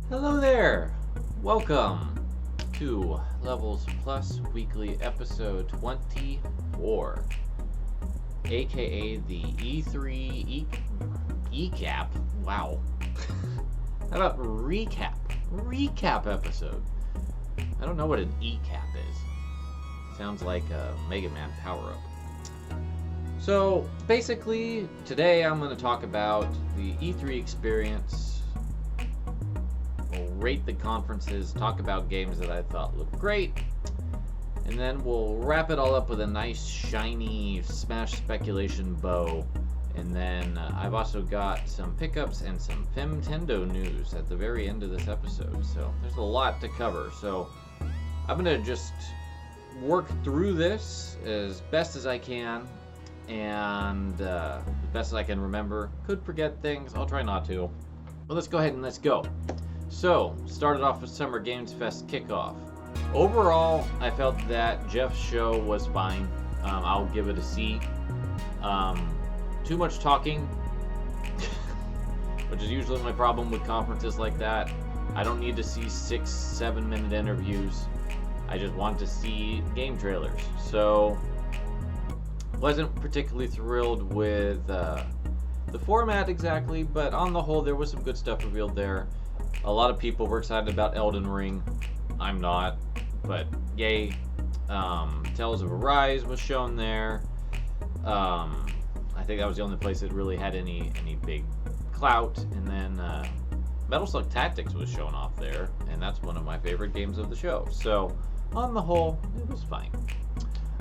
Hello there! Welcome to LVLS Weekly episode 24, aka the E3 E-Cap. Wow. How about recap? Recap episode. I don't know what an E-Cap is. Sounds like a Mega Man power-up. So, basically, today I'm going to talk about the E3 experience. We'll rate the conferences, talk about games that I thought looked great, and then we'll wrap it all up with a nice, shiny Smash speculation bow. And then I've also got some pickups and some Femtendo news at the very end of this episode. So there's a lot to cover. So I'm going to just work through this as best as I can, and as best as I can remember. Could forget things, I'll try not to. But let's go ahead and let's go. So, started off with Summer Games Fest kickoff. Overall, I felt that Jeff's show was fine. I'll give it a C. Too much talking, which is usually my problem with conferences like that. I don't need to see 6-7 minute interviews. I just want to see game trailers. So, wasn't particularly thrilled with the format exactly, but on the whole, there was some good stuff revealed there. A lot of people were excited about Elden Ring. I'm not, but yay. Tales of Arise was shown there. I think that was the only place that really had any big clout. And then Metal Slug Tactics was shown off there, and that's one of my favorite games of the show. So on the whole, it was fine.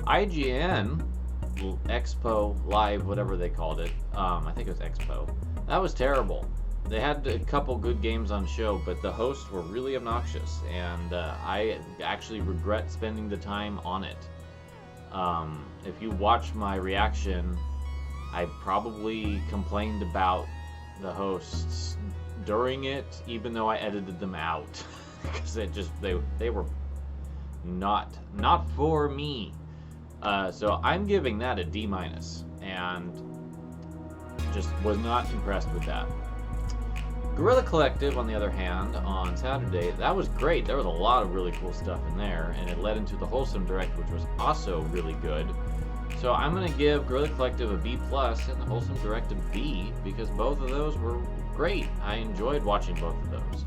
IGN Expo Live, whatever they called it. I think it was Expo. That was terrible. They had a couple good games on show, but the hosts were really obnoxious, and I actually regret spending the time on it. If you watch my reaction, I probably complained about the hosts during it, even though I edited them out, because they were not for me. So I'm giving that a D-, and just was not impressed with that. Guerrilla Collective, on the other hand, on Saturday, that was great. There was a lot of really cool stuff in there, and it led into the Wholesome Direct, which was also really good. So I'm going to give Guerrilla Collective a B+, and the Wholesome Direct a B, because both of those were great. I enjoyed watching both of those.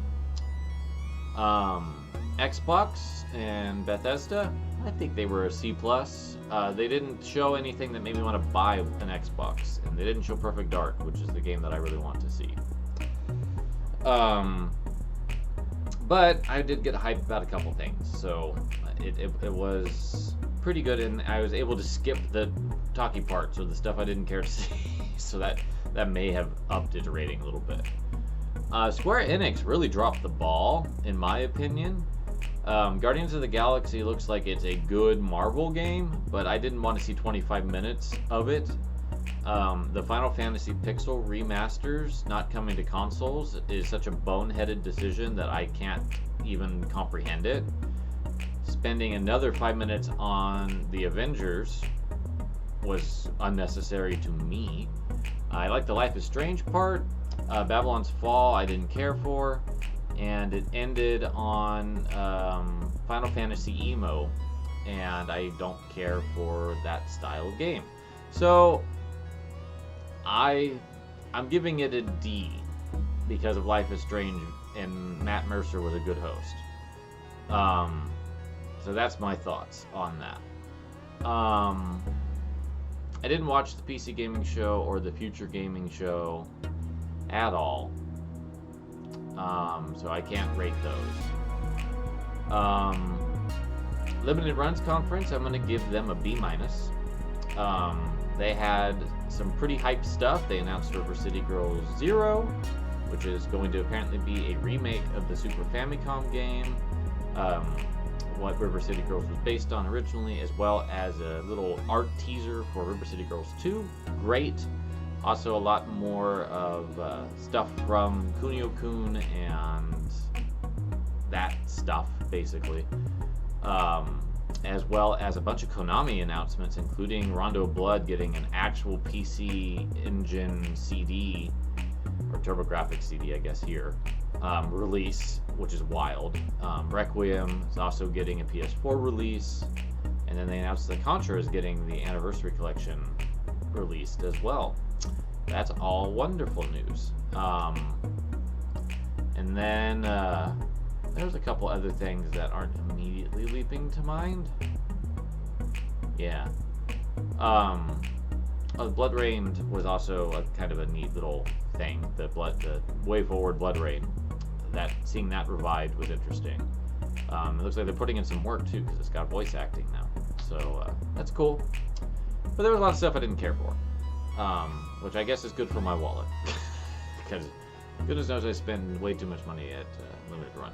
Xbox and Bethesda, I think they were a C+. They didn't show anything that made me want to buy an Xbox, and they didn't show Perfect Dark, which is the game that I really want to see. But I did get hyped about a couple things, so it was pretty good, and I was able to skip the talky parts or the stuff I didn't care to see, so that may have upped its rating a little bit. Square Enix really dropped the ball, in my opinion. Guardians of the Galaxy looks like it's a good Marvel game, but I didn't want to see 25 minutes of it. The Final Fantasy Pixel remasters not coming to consoles is such a boneheaded decision that I can't even comprehend it. Spending another 5 minutes on the Avengers was unnecessary to me. I like the Life is Strange part. Babylon's Fall I didn't care for, and it ended on Final Fantasy Emo, and I don't care for that style of game. So I'm giving it a D because of Life is Strange, and Matt Mercer was a good host. So that's my thoughts on that. I didn't watch the PC Gaming Show or the Future Gaming Show at all, so I can't rate those. Limited Runs Conference, I'm going to give them a B-. They had some pretty hyped stuff. They announced River City Girls 0, which is going to apparently be a remake of the Super Famicom game, what River City Girls was based on originally, as well as a little art teaser for River City Girls 2. Great. Also a lot more of stuff from Kunio-kun and that stuff, basically. As well as a bunch of Konami announcements, including Rondo Blood getting an actual PC Engine CD, or TurboGrafx CD, I guess, here. release, which is wild. Requiem is also getting a PS4 release, and then they announced that Contra is getting the Anniversary Collection released as well. That's all wonderful news. And then there's a couple other things that aren't immediately leaping to mind. Yeah. The Blood Rain was also a kind of a neat little thing. The Way Forward Blood Rain. Seeing that revived was interesting. It looks like they're putting in some work too, because it's got voice acting now. So that's cool. But there was a lot of stuff I didn't care for, which I guess is good for my wallet, because goodness knows I spend way too much money at Limited Run.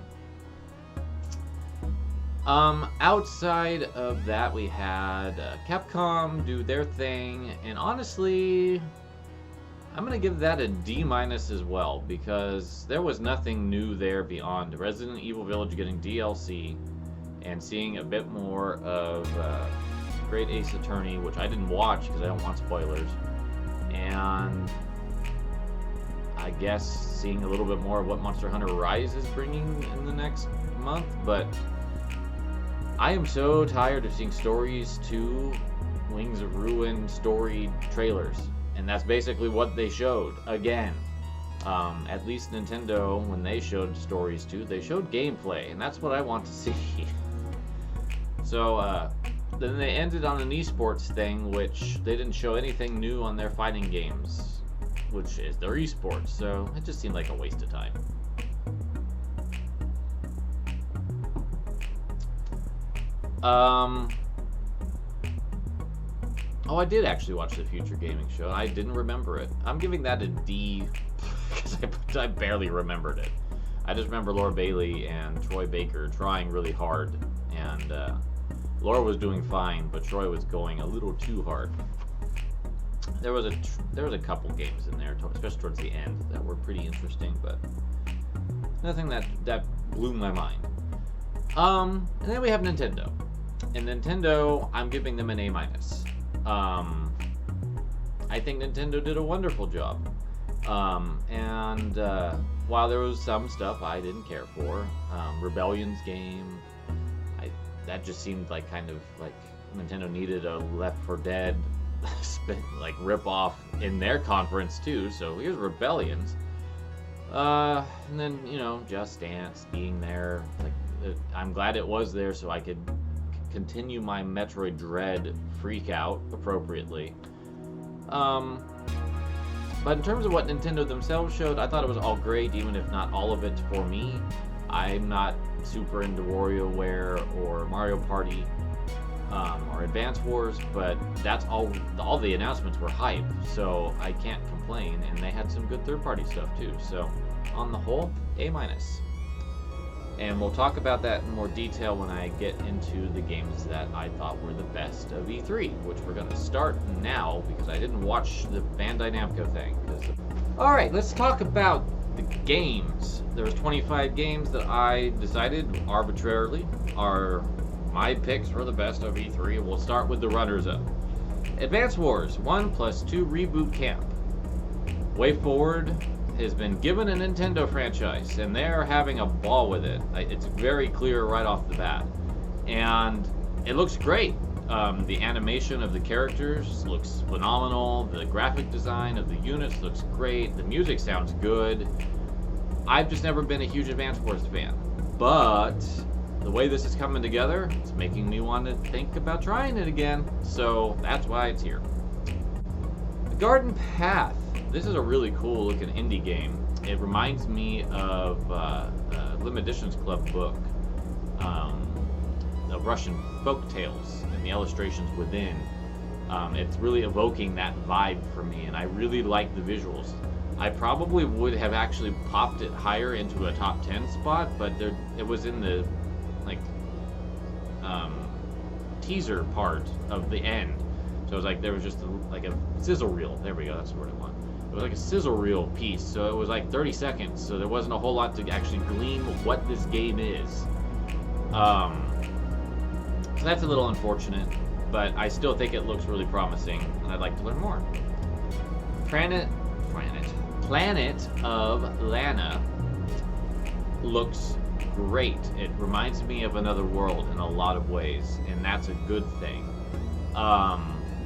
Outside of that, we had Capcom do their thing, and honestly, I'm gonna give that a D- as well, because there was nothing new there beyond Resident Evil Village getting DLC and seeing a bit more of Great Ace Attorney, which I didn't watch because I don't want spoilers, and I guess seeing a little bit more of what Monster Hunter Rise is bringing in the next month. But I am so tired of seeing Stories 2 Wings of Ruin story trailers, and that's basically what they showed again. At least Nintendo, when they showed Stories 2, they showed gameplay, and that's what I want to see. So then they ended on an esports thing, which they didn't show anything new on their fighting games, which is their esports, so it just seemed like a waste of time. Oh, I did actually watch the Future Gaming Show. I didn't remember it. I'm giving that a D because I barely remembered it. I just remember Laura Bailey and Troy Baker trying really hard, and Laura was doing fine, but Troy was going a little too hard. There was a couple games in there, especially towards the end, that were pretty interesting, but nothing that blew my mind. And then we have Nintendo. And Nintendo, I'm giving them an A-. I think Nintendo did a wonderful job. While there was some stuff I didn't care for, Rebellion's game, that just seemed like kind of like Nintendo needed a Left 4 Dead like rip-off in their conference too, so here's Rebellion's. And then, you know, Just Dance being there, like, I'm glad it was there so I could continue my Metroid Dread freak out appropriately. But in terms of what Nintendo themselves showed, I thought it was all great, even if not all of it for me. I'm not super into WarioWare or Mario Party or Advance Wars, but that's all the announcements were hype, so I can't complain, and they had some good third-party stuff too. So on the whole, A-. And we'll talk about that in more detail when I get into the games that I thought were the best of E3, which we're going to start now because I didn't watch the Bandai Namco thing. Alright, let's talk about the games. There was 25 games that I decided arbitrarily are my picks for the best of E3. We'll start with the runners-up. Advance Wars 1+2 Reboot Camp. Way Forward has been given a Nintendo franchise, and they're having a ball with it. It's very clear right off the bat. And it looks great. The animation of the characters looks phenomenal. The graphic design of the units looks great. The music sounds good. I've just never been a huge Advance Wars fan. But the way this is coming together, it's making me want to think about trying it again. So that's why it's here. The Garden Path. This is a really cool looking indie game. It reminds me of Limited Editions Club book, the Russian folk tales and the illustrations within. It's really evoking that vibe for me, and I really like the visuals. I probably would have actually popped it higher into a top 10 spot, but it was in the teaser part of the end. So it was like there was just a sizzle reel. There we go, that's the word I want. It was like a sizzle reel piece, so it was like 30 seconds, so there wasn't a whole lot to actually glean what this game is. So that's a little unfortunate, but I still think it looks really promising, and I'd like to learn more. Planet of Lana. looks great. It reminds me of another world in a lot of ways, and that's a good thing.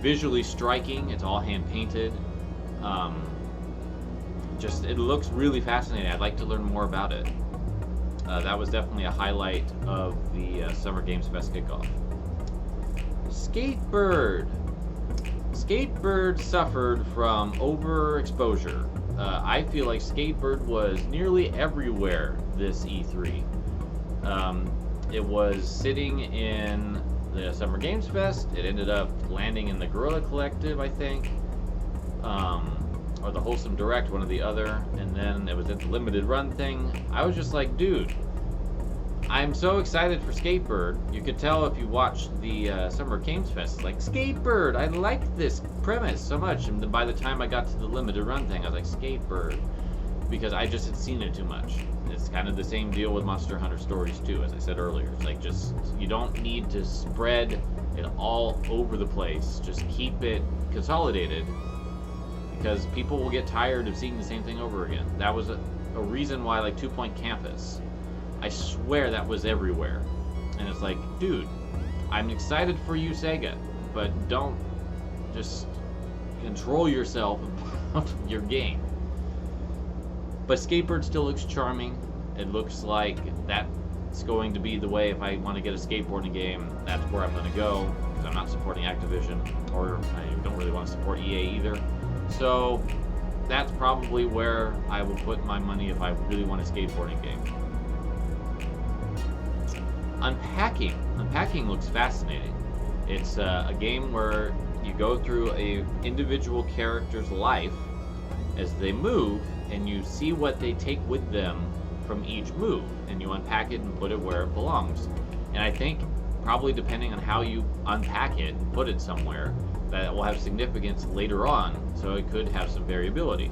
Visually striking, it's all hand painted. Just, it looks really fascinating. I'd like to learn more about it. That was definitely a highlight of the Summer Games Fest kickoff. Skatebird. Skatebird suffered from overexposure. I feel like Skatebird was nearly everywhere this E3. It was sitting in the Summer Games Fest. It ended up landing in the Guerrilla Collective, I think. Or the Wholesome Direct, one or the other. And then it was at the limited run thing. I was just like, dude, I'm so excited for Skatebird. You could tell if you watched the Summer Games Fest. It's like, Skatebird, I like this premise so much. And then by the time I got to the limited run thing, I was like, Skatebird. Because I just had seen it too much. It's kind of the same deal with Monster Hunter Stories too, as I said earlier. It's like, just, you don't need to spread it all over the place. Just keep it consolidated, because people will get tired of seeing the same thing over again. That was a reason why, like, 2 Point Campus, I swear that was everywhere. And it's like, dude, I'm excited for you, Sega, but don't just control yourself about your game. But Skatebird still looks charming. It looks like that's going to be the way. If I want to get a skateboarding game, that's where I'm going to go, because I'm not supporting Activision, or I don't really want to support EA either. So that's probably where I will put my money if I really want a skateboarding game. Unpacking. Unpacking looks fascinating. It's a game where you go through a individual character's life as they move, and you see what they take with them from each move, and you unpack it and put it where it belongs. And I think probably depending on how you unpack it and put it somewhere, that will have significance later on, so it could have some variability.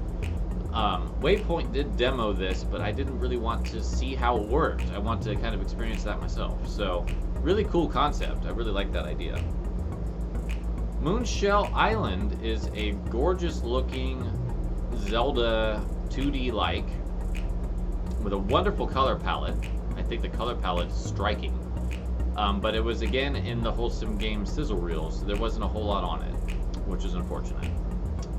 Waypoint did demo this, but I didn't really want to see how it worked. I want to kind of experience that myself. So, really cool concept. I really like that idea. Moonshell Island is a gorgeous looking Zelda 2D-like with a wonderful color palette. I think the color palette is striking. But it was, again, in the Wholesome Games sizzle reel, so there wasn't a whole lot on it, which is unfortunate.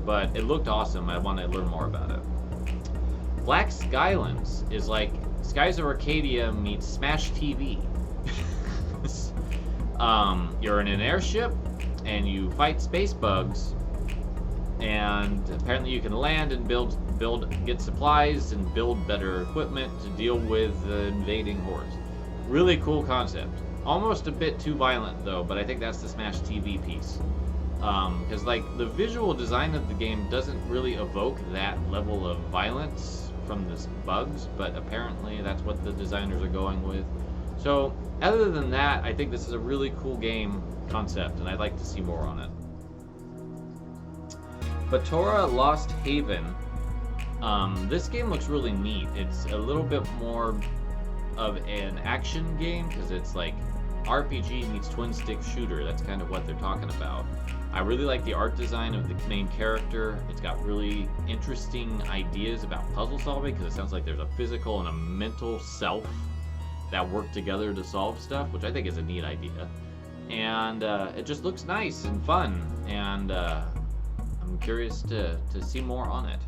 But it looked awesome. I want to learn more about it. Black Skylands is like Skies of Arcadia meets Smash TV. You're in an airship, and you fight space bugs, and apparently you can land and get supplies and build better equipment to deal with invading hordes. Really cool concept. Almost a bit too violent though, but I think that's the Smash TV piece. Because like the visual design of the game doesn't really evoke that level of violence from the bugs, but apparently that's what the designers are going with. So other than that, I think this is a really cool game concept, and I'd like to see more on it. Batora Lost Haven. This game looks really neat. It's a little bit more of an action game, because it's like RPG meets twin stick shooter. That's kind of what they're talking about. I really like the art design of the main character. It's got really interesting ideas about puzzle solving, because it sounds like there's a physical and a mental self that work together to solve stuff, which I think is a neat idea. And it just looks nice and fun, and I'm curious to see more on it.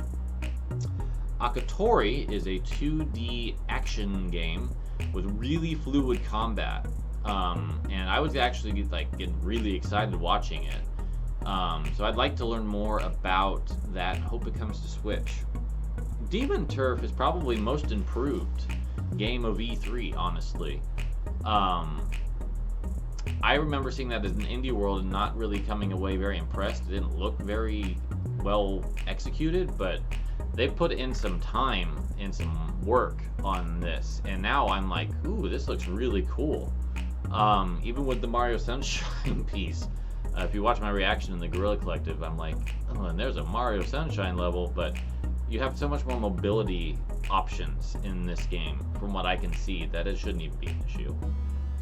Akatori is a 2D action game with really fluid combat, and I was actually like getting really excited watching it. So I'd like to learn more about that. Hope it comes to Switch. Demon Turf is probably most improved game of E3, honestly. I remember seeing that as an indie world and not really coming away very impressed. It didn't look very well executed, but they put in some time and some work on this, and now I'm like, ooh, this looks really cool. Even with the Mario Sunshine piece, if you watch my reaction in the Guerrilla Collective, I'm like, oh, and there's a Mario Sunshine level, but you have so much more mobility options in this game, from what I can see, that it shouldn't even be an issue.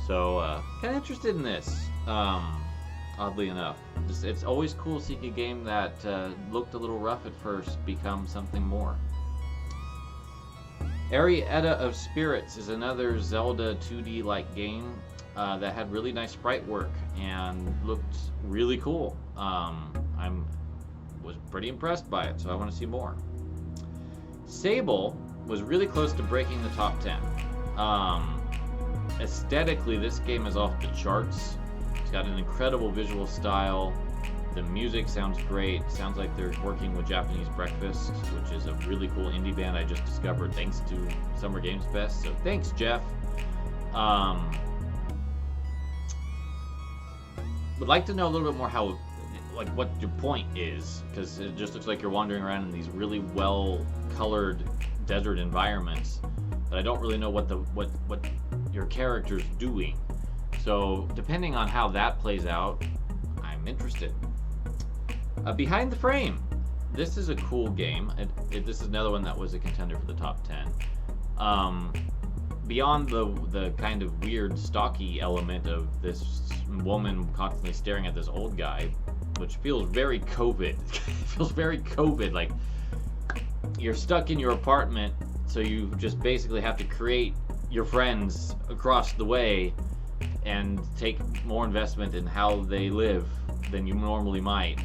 So, kind of interested in this, oddly enough. It's always cool seeing a game that looked a little rough at first become something more. Aria of Spirits is another Zelda 2D-like game that had really nice sprite work and looked really cool. Was pretty impressed by it, so I want to see more. Sable was really close to breaking the top 10. Aesthetically, this game is off the charts. It's got an incredible visual style. The music sounds great. Sounds like they're working with Japanese Breakfast, which is a really cool indie band I just discovered thanks to Summer Games Fest. So thanks, Jeff. Would like to know a little bit more how, like, what your point is, because it just looks like you're wandering around in these really well-colored desert environments, but I don't really know what your character's doing. So depending on how that plays out, I'm interested. Behind the Frame. This is a cool game. This is another one that was a contender for the top 10. Beyond the kind of weird stocky element of this woman constantly staring at this old guy, which feels very COVID. It feels very COVID. Like, you're stuck in your apartment, so you just basically have to create your friends across the way and take more investment in how they live than you normally might,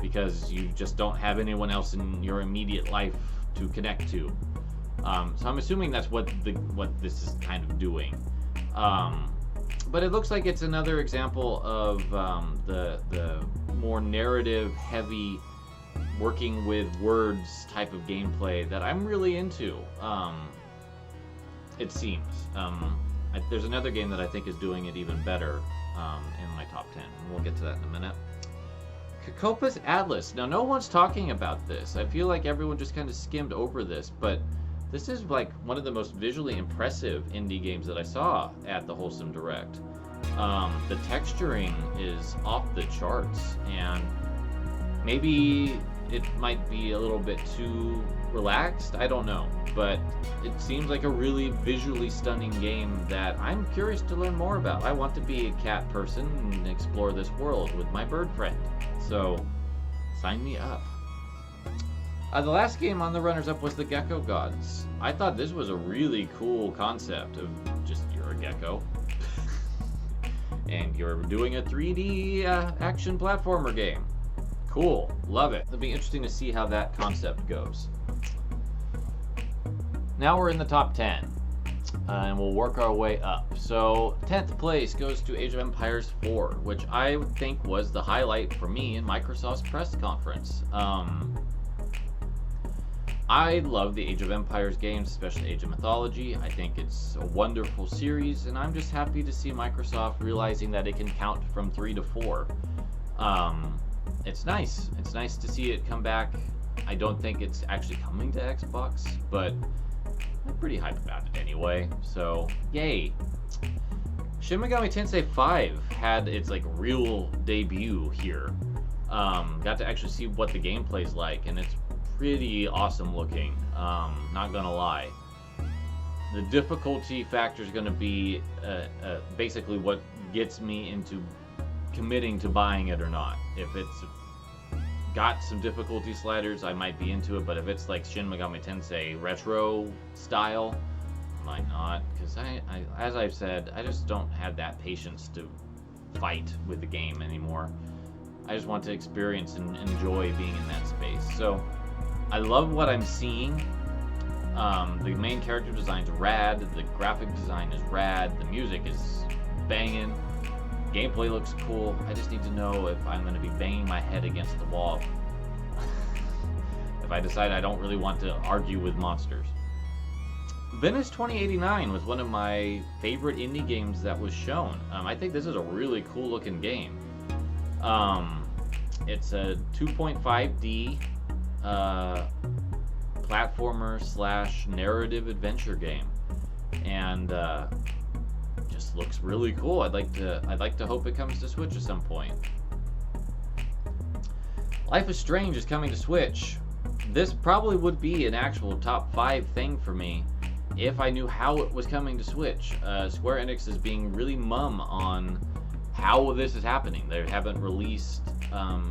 because you just don't have anyone else in your immediate life to connect to. So I'm assuming that's what this is kind of doing. But it looks like it's another example of the more narrative-heavy, working with words type of gameplay that I'm really into. It seems. There's another game that I think is doing it even better in my top 10. We'll get to that in a minute. Kokopa's Atlas. Now, no one's talking about this. I feel like everyone just kind of skimmed over this, but this is like one of the most visually impressive indie games that I saw at the Wholesome Direct. The texturing is off the charts, and maybe it might be a little bit too relaxed, I don't know, but it seems like a really visually stunning game that I'm curious to learn more about. I want to be a cat person and explore this world with my bird friend, so sign me up. The last game on the runners-up was the Gecko Gods. I thought this was a really cool concept of just, you're a gecko and you're doing a 3D action platformer game. Cool, love it. It'll be interesting to see how that concept goes. Now we're in the top 10, and we'll work our way up. So 10th place goes to Age of Empires 4, which I think was the highlight for me in Microsoft's press conference. I love the Age of Empires games, especially Age of Mythology. I think it's a wonderful series, and I'm just happy to see Microsoft realizing that it can count from 3 to 4. It's nice. It's nice to see it come back. I don't think it's actually coming to Xbox, but I'm pretty hyped about it anyway, so yay. Shin Megami Tensei 5 had its like real debut here. Got to actually see what the gameplay's like, and it's pretty awesome looking, not gonna lie. The difficulty factor is gonna be basically what gets me into committing to buying it or not. If it's got some difficulty sliders, I might be into it, but if it's like Shin Megami Tensei retro style, I might not, because I as I've said, I just don't have that patience to fight with the game anymore. I just want to experience and enjoy being in that space. So I love what I'm seeing. The main character design's rad, the graphic design is rad, the music is banging, gameplay looks cool. I just need to know if I'm going to be banging my head against the wall if I decide I don't really want to argue with monsters. Venice 2089 was one of my favorite indie games that was shown. I think this is a really cool looking game. It's a 2.5D platformer / narrative adventure game, and just looks really cool. I'd like to hope it comes to Switch at some point. Life is Strange is coming to Switch. This probably would be an actual top 5 thing for me if I knew how it was coming to Switch. Square Enix is being really mum on how this is happening. They haven't released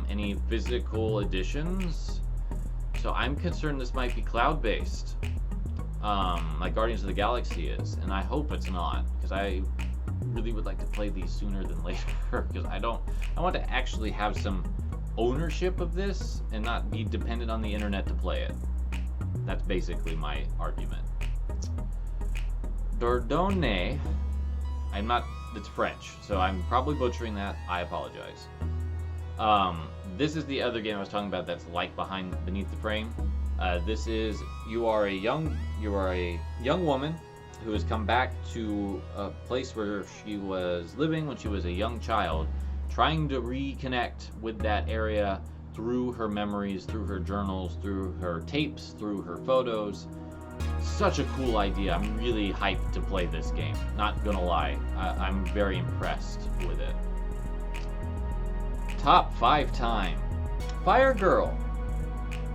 any physical editions, so I'm concerned this might be cloud-based. like Guardians of the Galaxy is, and I hope it's not, because I really would like to play these sooner than later, because I want to actually have some ownership of this and not be dependent on the internet to play it. That's basically my argument. Dordogne, it's French, so I'm probably butchering that. I apologize. This is the other game I was talking about that's like beneath the frame. This is, you are a young woman who has come back to a place where she was living when she was a young child, trying to reconnect with that area through her memories, through her journals, through her tapes, through her photos. Such a cool idea. I'm really hyped to play this game. Not gonna lie, I'm very impressed with it. Top 5 time. Fire Girl.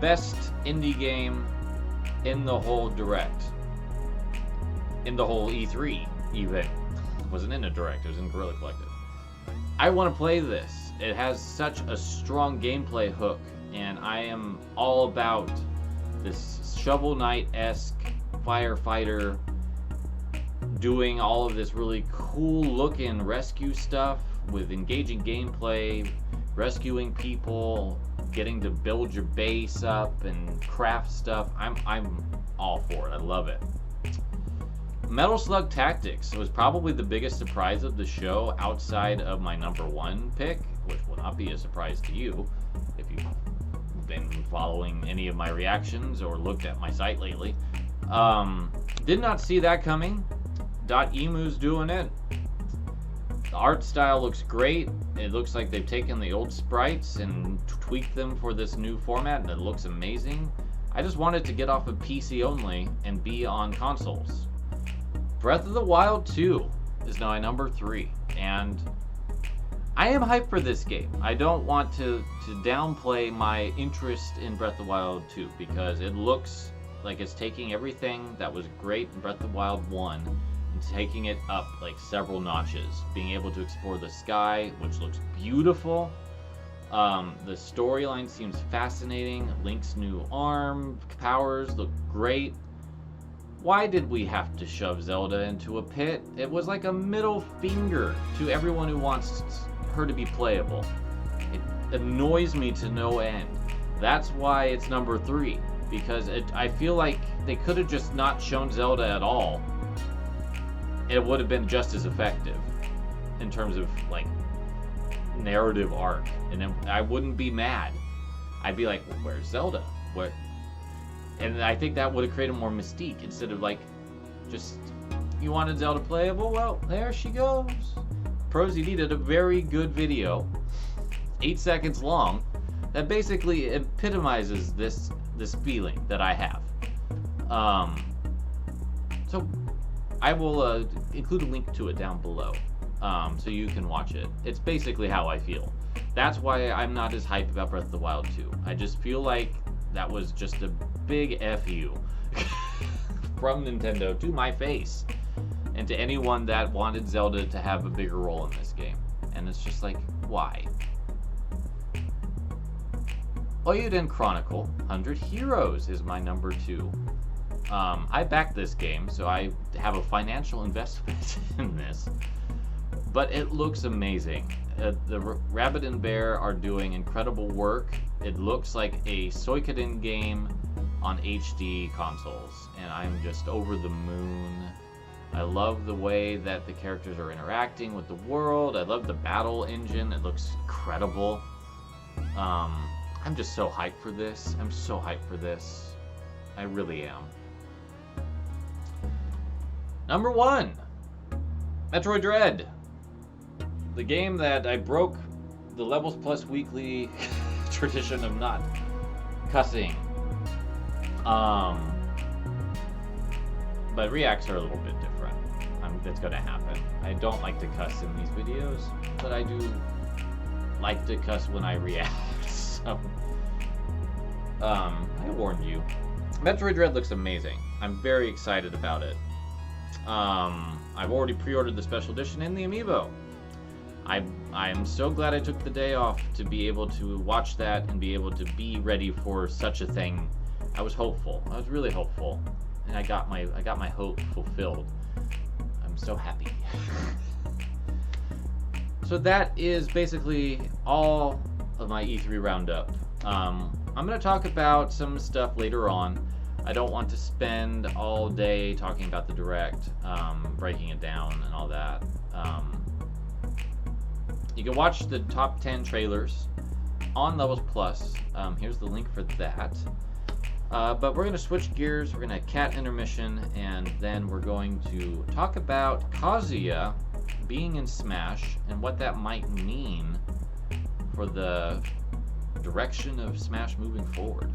Best indie game in the whole Direct. In the whole E3, even. It wasn't in a Direct, it was in Guerrilla Collective. I want to play this. It has such a strong gameplay hook, and I am all about this Shovel Knight-esque firefighter doing all of this really cool looking rescue stuff with engaging gameplay, rescuing people, getting to build your base up and craft stuff. I'm all for it. I love it. Metal Slug Tactics was probably the biggest surprise of the show outside of my #1 pick, which will not be a surprise to you if you've been following any of my reactions or looked at my site lately. Did not see that coming. .emu's doing it. The art style looks great. It looks like they've taken the old sprites and tweaked them for this new format, and it looks amazing. I just wanted to get off of PC only and be on consoles. Breath of the Wild 2 is now my #3, and I am hyped for this game. I don't want to downplay my interest in Breath of the Wild 2, because it looks like it's taking everything that was great in Breath of the Wild 1 and taking it up like several notches. Being able to explore the sky, which looks beautiful. The storyline seems fascinating. Link's new arm powers look great. Why did we have to shove Zelda into a pit? It was like a middle finger to everyone who wants her to be playable. It annoys me to no end. That's why it's #3, because I feel like they could have just not shown Zelda at all. It would have been just as effective in terms of like narrative arc, and I wouldn't be mad. I'd be like, well, where's Zelda? What? And I think that would have created more mystique instead of like, just, you wanted Zelda playable? Well, there she goes. ProZD did a very good video, 8 seconds long, that basically epitomizes this feeling that I have. So I will include a link to it down below, so you can watch it. It's basically how I feel. That's why I'm not as hyped about Breath of the Wild 2. I just feel like that was just a big F you from Nintendo to my face, and to anyone that wanted Zelda to have a bigger role in this game. And it's just like, why? Oyuden Chronicle 100 Heroes is my #2. I backed this game, so I have a financial investment in this. But it looks amazing. The Rabbit and Bear are doing incredible work. It looks like a Suikoden game on HD consoles, and I'm just over the moon. I love the way that the characters are interacting with the world. I love the battle engine. It looks incredible. I'm just so hyped for this. I'm so hyped for this. I really am. #1, Metroid Dread. The game that I broke the Levels Plus Weekly tradition of not cussing. But reacts are a little bit different. That's gonna happen. I don't like to cuss in these videos, but I do like to cuss when I react. So, I warned you. Metroid Dread looks amazing. I'm very excited about it. I've already pre-ordered the special edition and the amiibo. I'm so glad I took the day off to be able to watch that and be able to be ready for such a thing. I was hopeful. I was really hopeful. and I got my hope fulfilled. I'm so happy. So that is basically all of my E3 roundup. I'm going to talk about some stuff later on. I don't want to spend all day talking about the Direct, breaking it down and all that. You can watch the top 10 trailers on Levels Plus. Here's the link for that. But we're going to switch gears. We're going to cat intermission, and then we're going to talk about Kazuya being in Smash and what that might mean for the direction of Smash moving forward.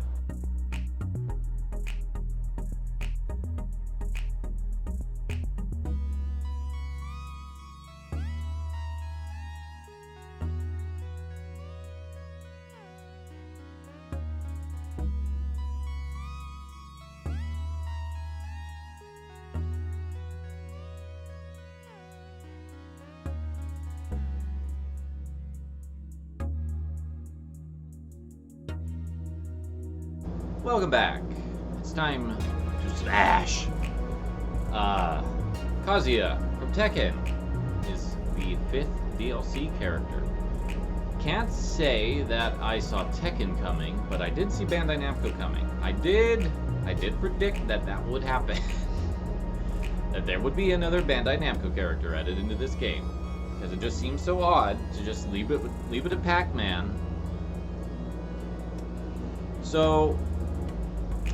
Welcome back. It's time to smash. Kazuya from Tekken is the 5th DLC character. Can't say that I saw Tekken coming, but I did see Bandai Namco coming. I did predict that that would happen. That there would be another Bandai Namco character added into this game, because it just seems so odd to just leave it at Pac-Man. So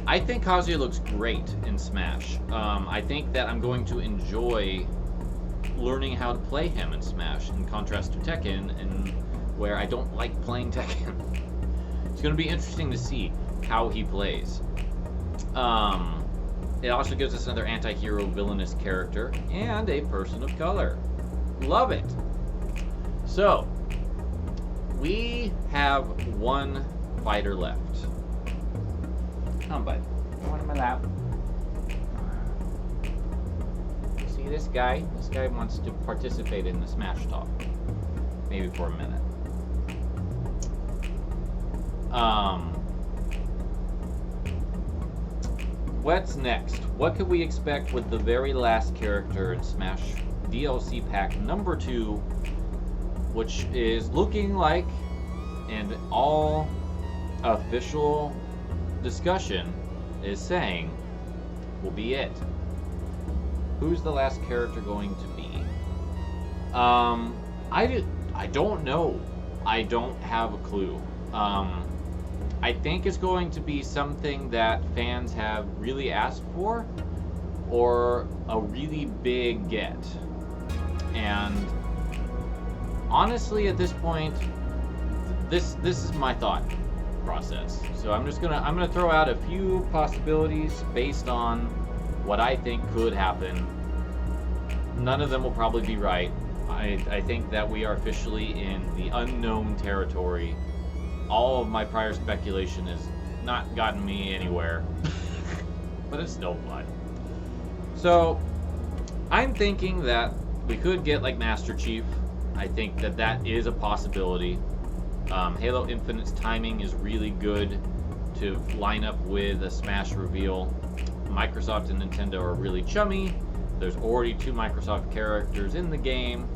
I think Kazuya looks great in Smash. I think that I'm going to enjoy learning how to play him in Smash, in contrast to Tekken, and where I don't like playing Tekken. It's going to be interesting to see how he plays. It also gives us another anti-hero villainous character and a person of color. Love it. So, we have one fighter left. Come, bud. Come on in my lap. See this guy? This guy wants to participate in the Smash Talk. Maybe for a minute. What's next? What could we expect with the very last character in Smash DLC Pack number 2, which is looking like, and all official discussion is saying, will be it. Who's the last character going to be? I don't know. I don't have a clue. I think it's going to be something that fans have really asked for, or a really big get. And honestly, at this point, this is my thought process. So I'm gonna throw out a few possibilities based on what I think could happen. None of them will probably be right. I think that we are officially in the unknown territory. All of my prior speculation has not gotten me anywhere, but it's still fun. So I'm thinking that we could get like Master Chief. I think that that is a possibility. Halo Infinite's timing is really good to line up with a Smash reveal. Microsoft and Nintendo are really chummy. There's already 2 Microsoft characters in the game.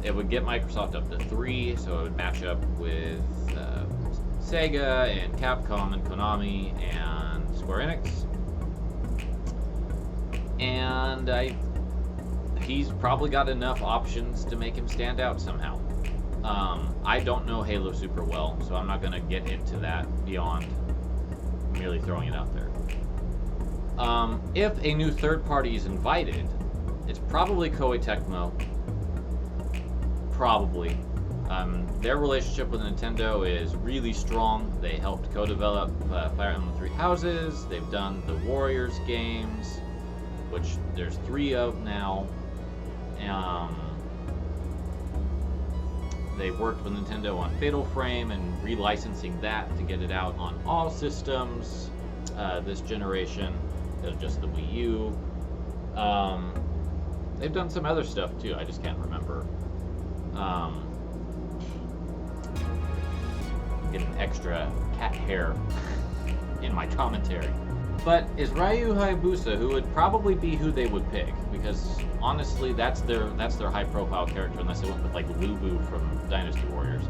It would get Microsoft up to 3, so it would match up with Sega and Capcom and Konami and Square Enix. And he's probably got enough options to make him stand out somehow. I don't know Halo super well, so I'm not going to get into that beyond merely throwing it out there. If a new third party is invited, it's probably Koei Tecmo. Probably. Their relationship with Nintendo is really strong. They helped co-develop Fire Emblem Three Houses. They've done the Warriors games, which there's 3 of now. They worked with Nintendo on Fatal Frame and relicensing that to get it out on all systems this generation, instead of just the Wii U. They've done some other stuff too, I just can't remember. Get an extra cat hair in my commentary. But is Ryu Hayabusa, who would probably be who they would pick, because honestly, that's their high-profile character, unless they went with like Lubu from Dynasty Warriors.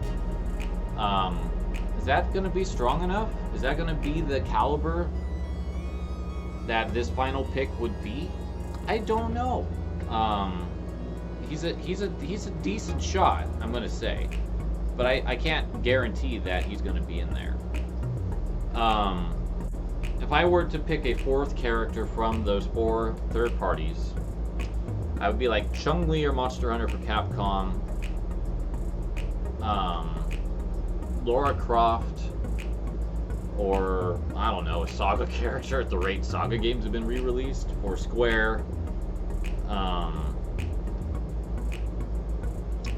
Is that going to be strong enough? Is that going to be the caliber that this final pick would be? I don't know. He's a decent shot, I'm going to say, but I can't guarantee that he's going to be in there. If I were to pick a fourth character from those 4 third parties, I would be like Chun-Li or Monster Hunter for Capcom, Lara Croft, or I don't know, a Saga character at the rate Saga games have been re-released for Square.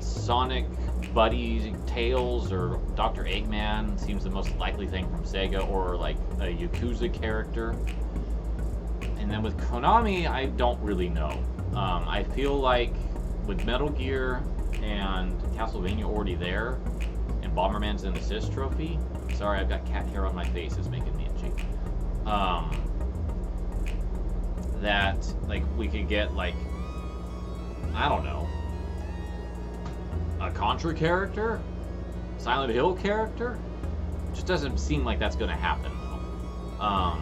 Sonic, Buddy, Tails, or Dr. Eggman seems the most likely thing from Sega, or like a Yakuza character. And then with Konami, I don't really know. I feel like with Metal Gear and Castlevania already there, and Bomberman's an assist trophy. Sorry, I've got cat hair on my face, it's making me itchy. That like we could get like, I don't know, a Contra character, Silent Hill character. Just doesn't seem like that's going to happen though.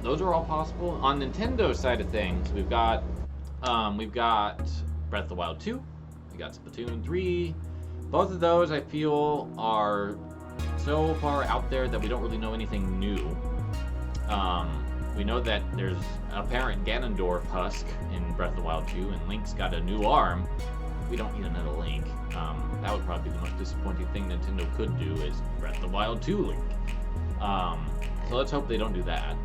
Those are all possible. On Nintendo's side of things, we've got Breath of the Wild 2, we got Splatoon 3. Both of those I feel are so far out there that we don't really know anything new. We know that there's an apparent Ganondorf husk in Breath of the Wild 2, and Link's got a new arm. We don't need another Link. That would probably be the most disappointing thing Nintendo could do, is Breath of the Wild 2 Link. So let's hope they don't do that.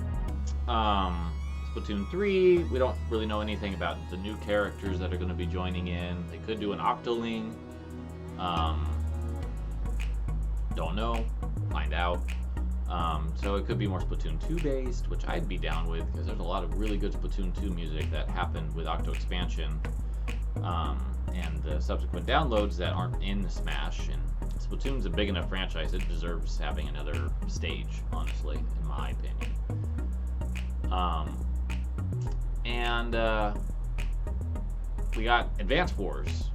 Splatoon 3, we don't really know anything about the new characters that are going to be joining in. They could do an Octoling. Don't know. Find out. So it could be more Splatoon 2 based, which I'd be down with, because there's a lot of really good Splatoon 2 music that happened with Octo Expansion, and the subsequent downloads that aren't in Smash. And Splatoon's a big enough franchise, it deserves having another stage, honestly, in my opinion. We got Advance Wars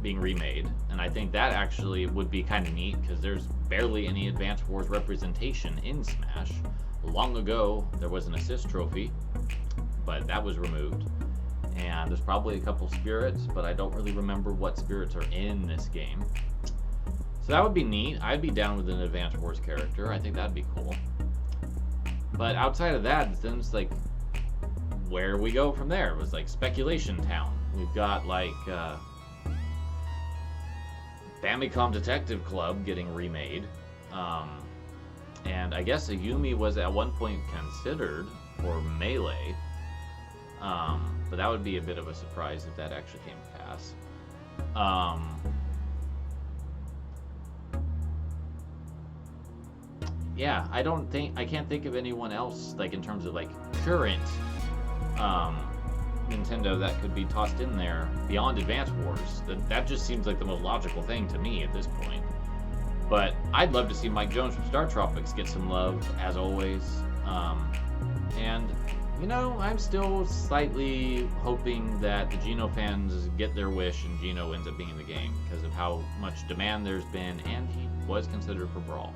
being remade, and I think that actually would be kind of neat, because there's barely any Advance Wars representation in Smash. Long ago, there was an assist trophy, but that was removed. And there's probably a couple spirits, but I don't really remember what spirits are in this game. So that would be neat. I'd be down with an Advance Wars character. I think that'd be cool. But outside of that, it seems like where we go from there was like Speculation Town. We've got like Famicom Detective Club getting remade, and I guess Ayumi was at one point considered for Melee, but that would be a bit of a surprise if that actually came to pass. Yeah, I can't think of anyone else, like in terms of like current Nintendo, that could be tossed in there beyond Advance Wars. That just seems like the most logical thing to me at this point. But I'd love to see Mike Jones from Star Tropics get some love, as always. And, you know, I'm still slightly hoping that the Geno fans get their wish and Geno ends up being in the game, because of how much demand there's been, and he was considered for Brawl.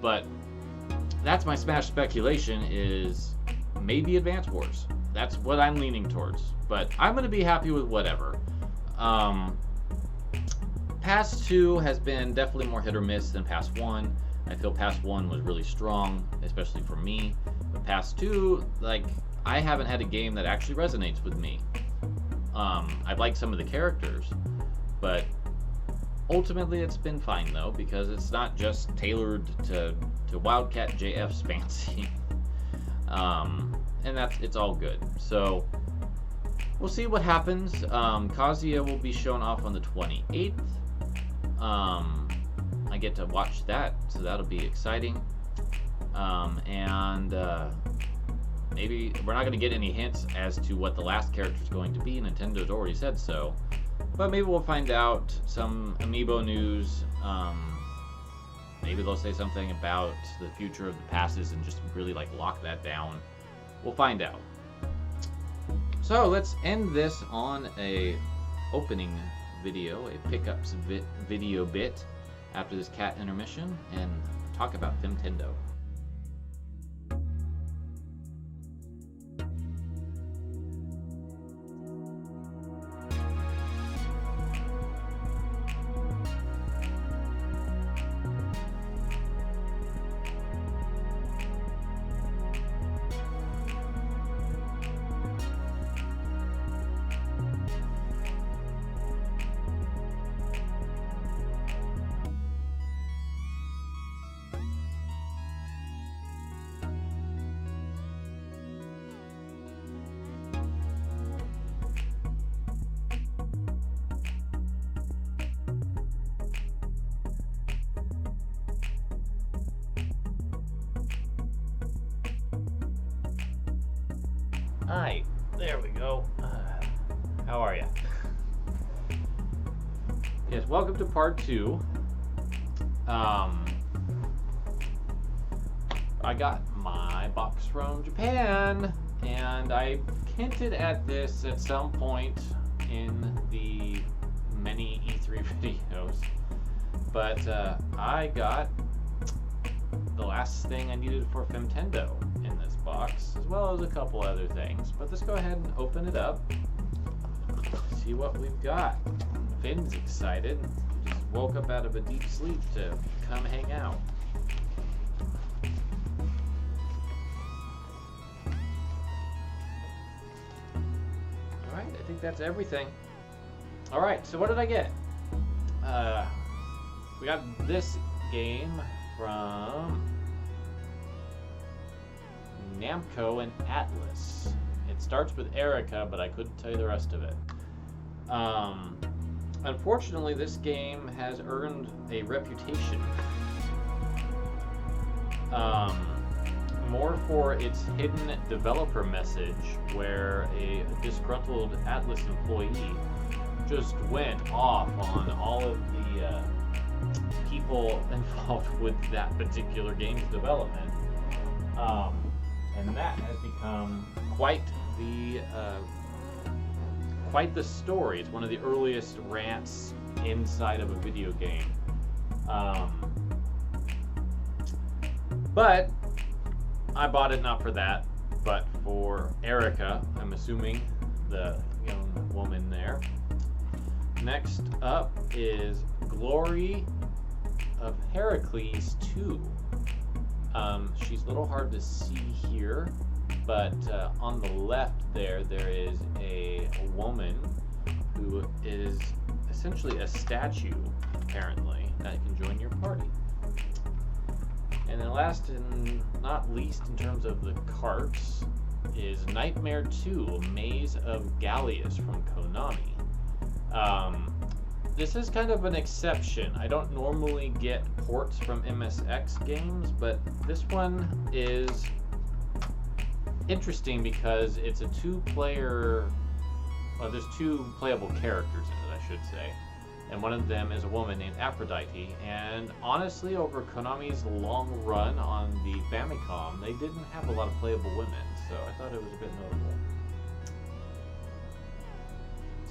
But that's my Smash speculation, is maybe Advance Wars. That's what I'm leaning towards. But I'm going to be happy with whatever. Pass 2 has been definitely more hit or miss than Pass 1. I feel Pass 1 was really strong, especially for me. But Pass 2, like, I haven't had a game that actually resonates with me. I like some of the characters, but ultimately it's been fine though, because it's not just tailored to Wildcat JF's fancy. And it's all good. So we'll see what happens. Kazuya will be shown off on the 28th. I get to watch that, so that'll be exciting. Maybe we're not going to get any hints as to what the last character is going to be. Nintendo's already said so, but maybe we'll find out some amiibo news. Maybe they'll say something about the future of the passes and just really like lock that down. We'll find out. So let's end this on a opening video, a pickups video bit after this cat intermission, and talk about Femtendo. Hi, there we go. How are you? Yes, welcome to part 2. I got my box from Japan, and I hinted at this at some point in the many E3 videos, but I got the last thing I needed for Femtendo in this box, as well as a couple other things. But let's go ahead and open it up, see what we've got. Finn's excited. He just woke up out of a deep sleep to come hang out. Alright, I think that's everything. Alright, so what did I get? We got this game from Namco and Atlas. It starts with Erica, but I couldn't tell you the rest of it. Unfortunately, this game has earned a reputation more for its hidden developer message, where a disgruntled Atlas employee just went off on all of the people involved with that particular game's development. And that has become quite the story. It's one of the earliest rants inside of a video game. But I bought it not for that, but for Erica, I'm assuming, the young woman there. Next up is Glory of Heracles 2. She's a little hard to see here, but on the left there is a woman who is essentially a statue, apparently, that can join your party. And then last and not least in terms of the carts is Nightmare 2, Maze of Gallius from Konami. This is kind of an exception. I don't normally get ports from MSX games, but this one is interesting because it's a two-player, well, there's two playable characters in it, I should say. And one of them is a woman named Aphrodite. And honestly, over Konami's long run on the Famicom, they didn't have a lot of playable women, so I thought it was a bit notable.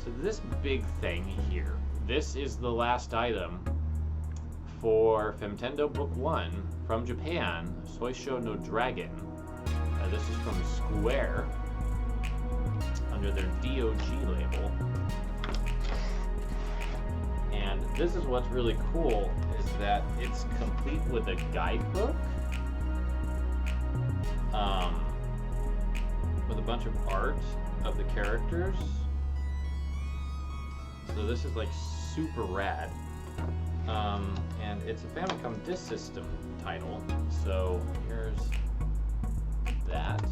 So this big thing here, this is the last item for Femtendo Book 1 from Japan, Soisho no Dragon. This is from Square, under their DOG label. And this is what's really cool, is that it's complete with a guidebook, with a bunch of art of the characters. So this is like super rad. And it's a Famicom Disk System title. So here's that.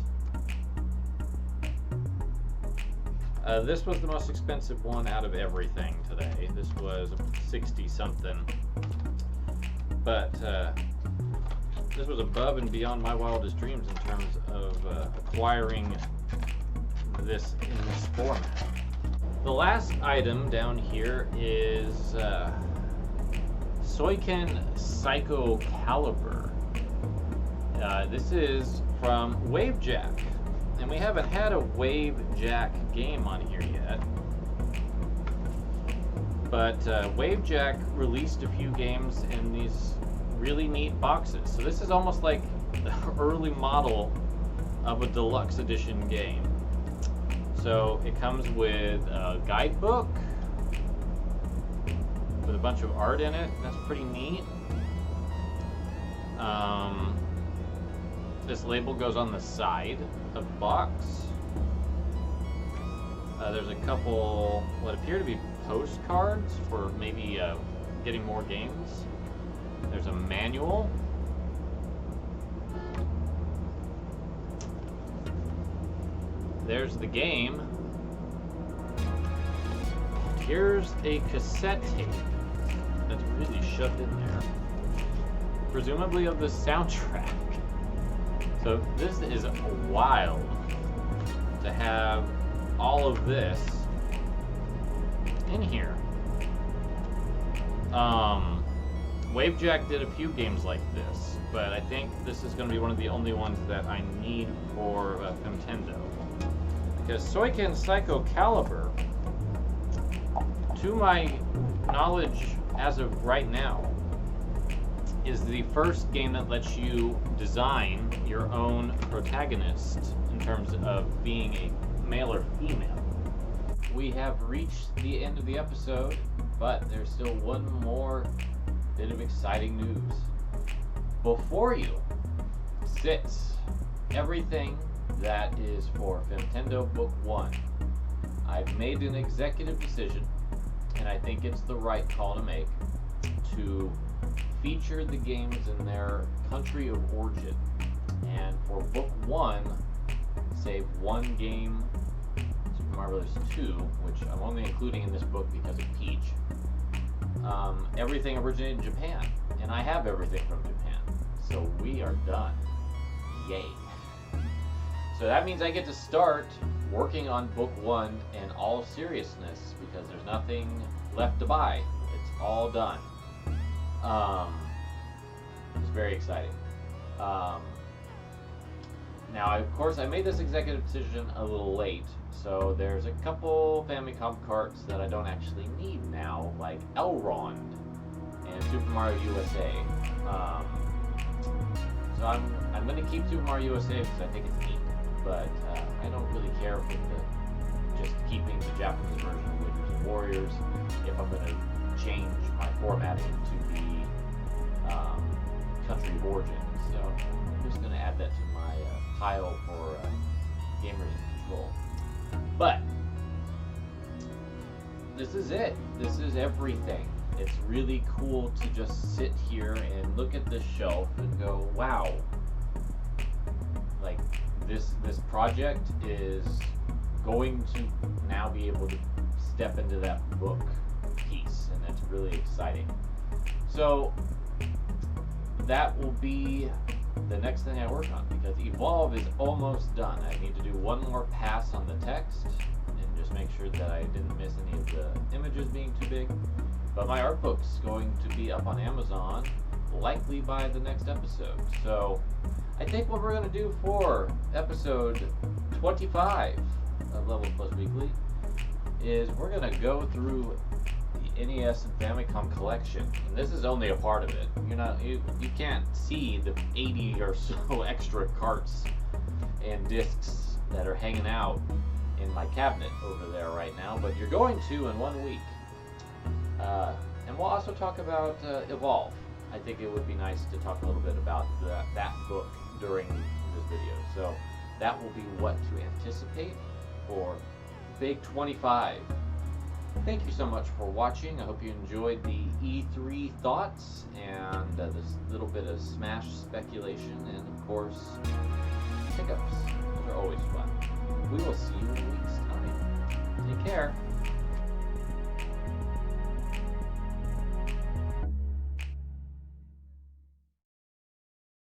This was the most expensive one out of everything today. This was 60 something. But this was above and beyond my wildest dreams in terms of acquiring this in this format. The last item down here is Soiken Psycho Caliber. This is from Wavejack, and we haven't had a Wavejack game on here yet. But Wavejack released a few games in these really neat boxes. So this is almost like the early model of a deluxe edition game. So it comes with a guidebook with a bunch of art in it. That's pretty neat. This label goes on the side of the box. There's a couple what appear to be postcards for maybe getting more games. There's a manual. There's the game. Here's a cassette tape that's really shoved in there, presumably of the soundtrack. So this is wild to have all of this in here. Wavejack did a few games like this, but I think this is going to be one of the only ones that I need for Femtendo. Because Soiken Psycho Caliber, to my knowledge as of right now, is the first game that lets you design your own protagonist in terms of being a male or female. We have reached the end of the episode, but there's still one more bit of exciting news. Before you sits everything that is for Femtendo Book 1. I've made an executive decision, and I think it's the right call to make, to feature the games in their country of origin. And for Book 1, save one game, Super Mario Bros. 2, which I'm only including in this book because of Peach. Everything originated in Japan, and I have everything from Japan. So we are done. Yay. So that means I get to start working on Book 1 in all seriousness, because there's nothing left to buy. It's all done. It's very exciting. Now, of course, I made this executive decision a little late, so there's a couple Famicom carts that I don't actually need now, like Elrond and Super Mario USA. So I'm going to keep Super Mario USA because I think it's neat, but I don't really care for just keeping the Japanese version of Wizards and Warriors if I'm going to change my formatting to the country of origin. So I'm just going to add that to my pile for gamers in control. But this is it. This is everything. It's really cool to just sit here and look at this shelf and go, wow. Like, this project is going to now be able to step into that book piece, and it's really exciting. So that will be the next thing I work on, because Evolve is almost done. I need to do one more pass on the text and just make sure that I didn't miss any of the images being too big. But my art book's going to be up on Amazon likely by the next episode. So I think what we're going to do for episode 25 of Level Plus Weekly is we're going to go through the NES and Famicom collection. And this is only a part of it. You can't see the 80 or so extra carts and discs that are hanging out in my cabinet over there right now, but you're going to in 1 week. And we'll also talk about Evolve. I think it would be nice to talk a little bit about that book during this video. So that will be what to anticipate for Big 25. Thank you so much for watching. I hope you enjoyed the E3 thoughts and this little bit of Smash speculation, and of course, pickups. Those are always fun. We will see you in a week's time. Take care.